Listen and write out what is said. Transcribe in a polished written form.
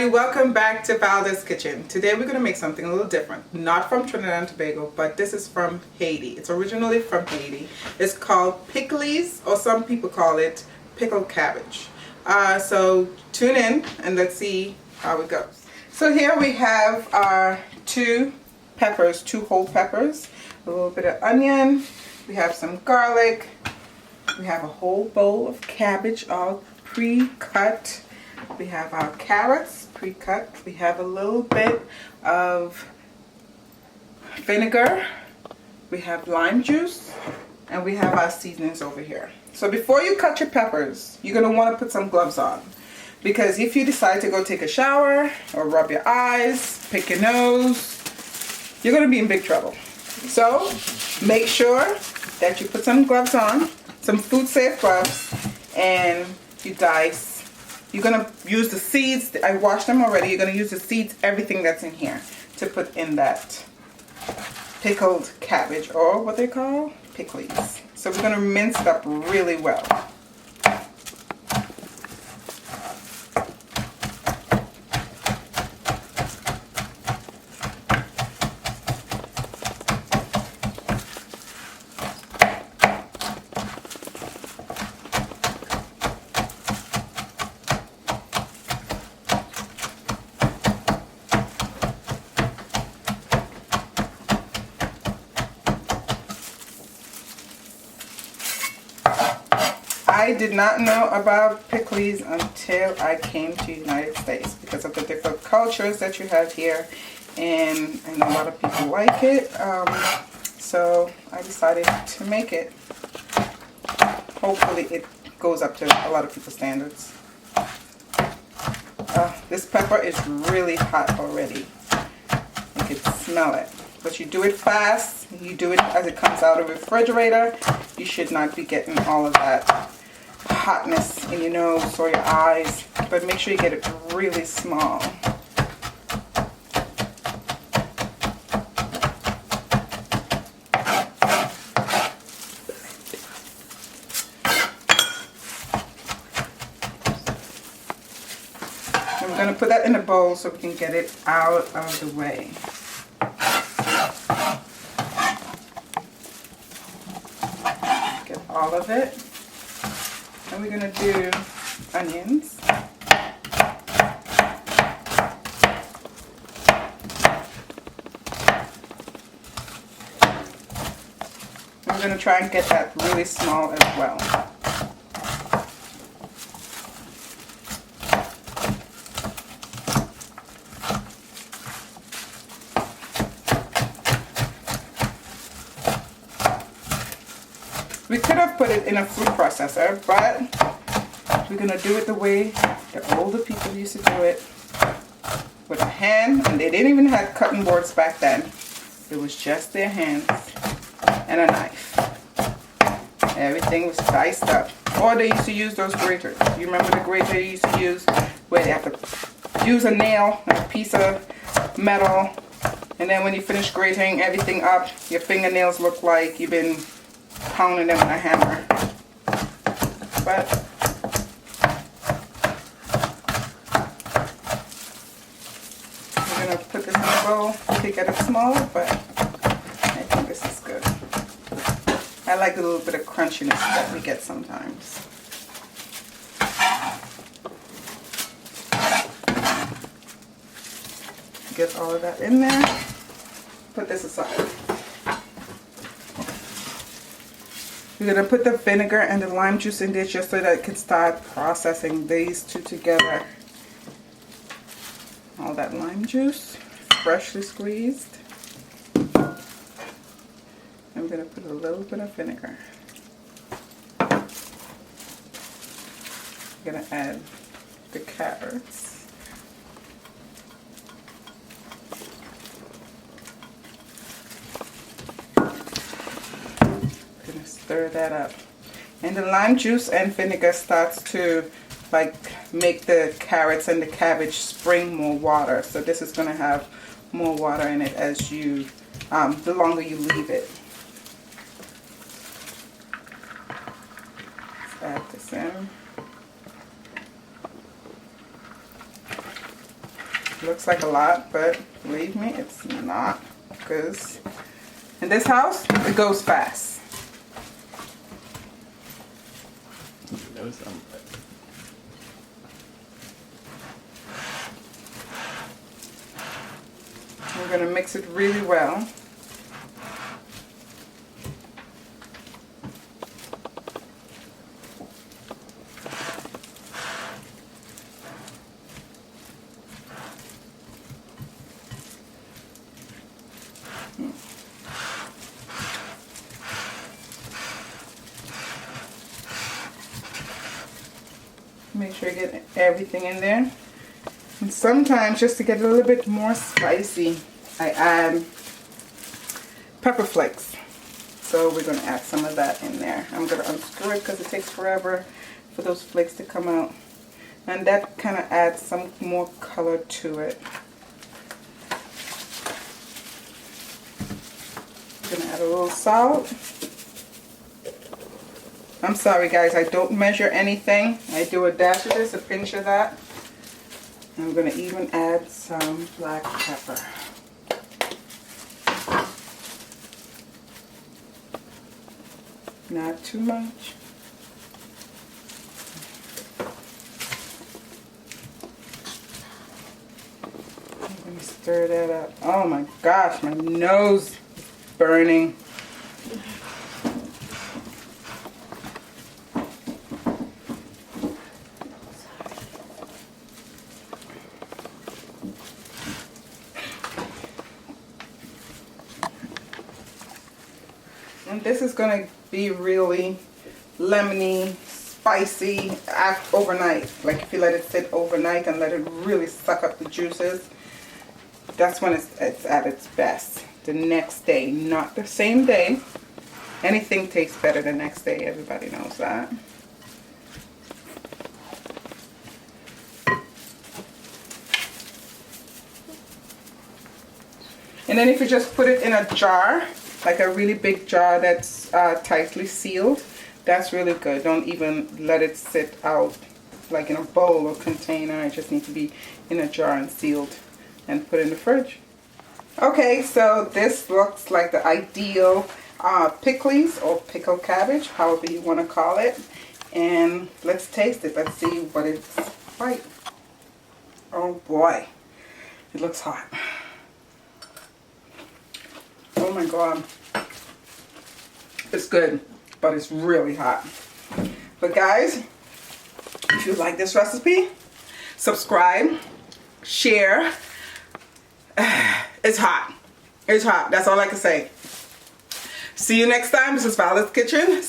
welcome back to Valda's Kitchen. Today we're going to make something a little different. Not from Trinidad and Tobago, but this is from Haiti. It's originally from Haiti. It's called Pikliz, or some people call it pickled cabbage. So tune in and let's see how it goes. So here we have our two whole peppers, a little bit of onion, we have some garlic, we have a whole bowl of cabbage all pre-cut. We have our carrots pre-cut. We have a little bit of vinegar. We have lime juice. And we have our seasonings over here. So before you cut your peppers, you're going to want to put some gloves on. Because if you decide to go take a shower or rub your eyes, pick your nose, you're going to be in big trouble. So make sure that you put some gloves on, some food-safe gloves, and you dice. You're going to use the seeds. I washed them already. You're going to use the seeds, everything that's in here, to put in that pickled cabbage, or what they call pickles. So we're going to mince it up really well. I did not know about pickles until I came to the United States because of the different cultures that you have here, and I know a lot of people like it, so I decided to make it. Hopefully it goes up to a lot of people's standards. This pepper is really hot already. You can smell it. But you do it fast, you do it as it comes out of the refrigerator. You should not be getting all of that hotness in your nose or your eyes, but make sure you get it really small. And we're going to put that in a bowl so we can get it out of the way. Get all of it. And we're going to do onions. And we're going to try and get that really small as well. We could have put it in a food processor, but we're going to do it the way the older people used to do it, with a hand, and they didn't even have cutting boards back then. It was just their hands and a knife. Everything was diced up. Or they used to use those graters. You remember the grater you used to use, where you have to use a nail, a piece of metal, and then when you finish grating everything up, your fingernails look like you've been pounding them with a hammer. But we're going to put this in a bowl to get it smaller, but I think this is good. I like the little bit of crunchiness that we get sometimes. Get all of that in there. Put this aside. We're going to put the vinegar and the lime juice in there just so that it can start processing these two together. All that lime juice, freshly squeezed. I'm going to put a little bit of vinegar. I'm going to add the carrots. Stir that up, and the lime juice and vinegar starts to like make the carrots and the cabbage spring more water. So this is going to have more water in it as you the longer you leave it. Let's add this in. Looks like a lot, but believe me, it's not, because in this house, it goes fast. We're going to mix it really well. Make sure you get everything in there. And sometimes, just to get a little bit more spicy, I add pepper flakes. So we're going to add some of that in there. I'm going to unscrew it because it takes forever for those flakes to come out. And that kind of adds some more color to it. I'm going to add a little salt. I'm sorry guys, I don't measure anything. I do a dash of this, a pinch of that. I'm going to even add some black pepper. Not too much. I'm going to stir that up. Oh my gosh, my nose is burning. And this is going to be really lemony, spicy overnight. Like if you let it sit overnight and let it really suck up the juices, that's when it's at its best. The next day, not the same day. Anything tastes better the next day. Everybody knows that. And then if you just put it in a jar, like a really big jar that's tightly sealed, that's really good. Don't even let it sit out like in a bowl or container. It just needs to be in a jar and sealed and put in the fridge. Okay, so this looks like the ideal Pikliz or pickled cabbage, however you want to call it. And let's taste it. Let's see what it's like. Oh boy, it looks hot. Oh my god, it's good, but it's really hot. But guys, if you like this recipe, subscribe, share. It's hot. It's hot. That's all I can say. See you next time. This is Violet's Kitchen.